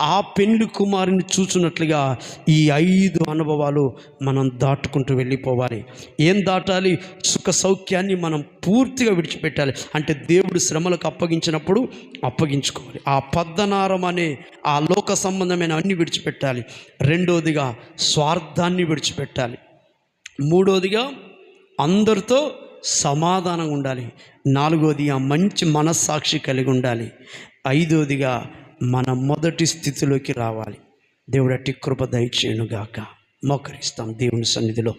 ఆ పెండ్లి కుమారుని చూసినట్లుగా ఈ 5 అనుభవాలు మనం దాటుకుంటూ వెళ్ళిపోవాలి. ఏం దాటాలి? సుఖ సౌఖ్యాన్ని మనం పూర్తిగా విడిచిపెట్టాలి. అంటే దేవుడు శ్రమలకు అప్పగించినప్పుడు అప్పగించుకోవాలి. ఆ పద్దనారం అనే ఆ లోక సంబంధమైన అన్ని విడిచిపెట్టాలి. రెండోదిగా స్వార్థాన్ని విడిచిపెట్టాలి. మూడోదిగా అందరితో సమాధానంగా ఉండాలి. నాలుగోదిగా మంచి మనస్సాక్షి కలిగి ఉండాలి. ఐదోదిగా మన మొదటి స్థితిలోకి రావాలి. దేవుడు అట్టి కృప దయచేయునుగాక. మోకరిస్తాం దేవుని సన్నిధిలో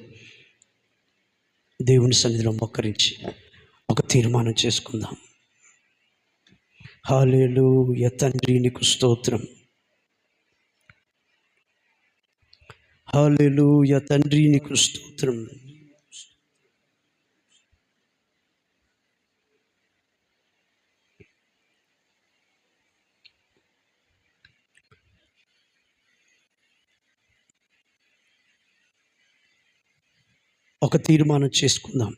మోకరించి ఒక తీర్మానం చేసుకుందాం. హల్లెలూయా. తండ్రి నీకు స్తోత్రం. హల్లెలూయా. తండ్రి నీకు స్తోత్రం. ఒక తీర్మానం చేసుకుందాం.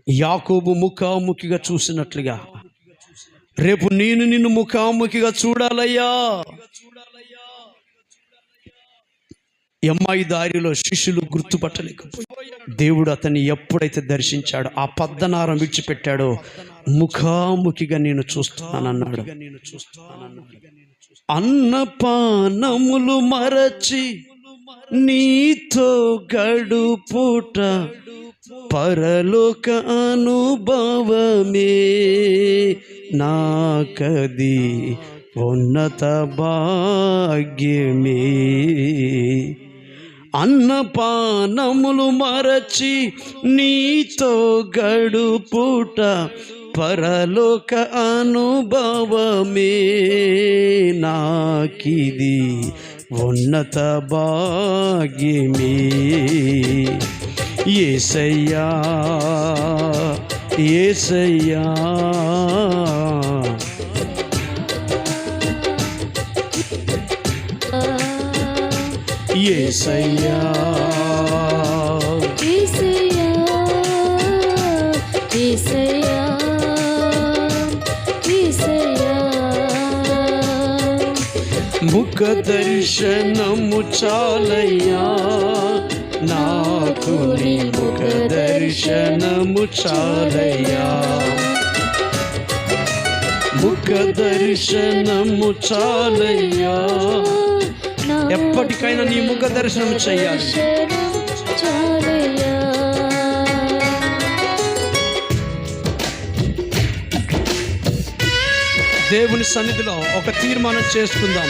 యాకోబు ముఖాముఖిగా చూసినట్లుగా రేపు నేను నిన్ను ముఖాముఖిగా చూడాలయ్యా. ఎమ్మాయి దారిలో శిష్యులు గుర్తుపట్టలేకపోయారు. దేవుడు అతన్ని ఎప్పుడైతే దర్శించాడో, ఆ పద్దనారం విడిచిపెట్టాడో, ముఖాముఖిగా నేను చూస్తున్నానన్నాడు. అన్నపానములు మరచి నీతో గడుపుట పరలోక అనుభవమే, నాకది ఉన్నత భాగ్యమే. అన్నపానములు మరచి నీతో గడుపుట పరలోక అనుభవమే, నాకిది ఉన్నత భాగ్యమే. యేసయ్యా యేసయ్యా యేసయ్యా యేసయ్యా యేసయ్యా యేసయ్యా. ముఖ దర్శనము చాలయ్యా నాకు, నీ ముఖ దర్శనము చాలయ్యా. ముఖ దర్శనము చాలయ్యా. ఎప్పటికైనా నీ ముఖ దర్శనం చేయాలి. దేవుని సన్నిధిలో ఒక తీర్మానం చేసుకుందాం.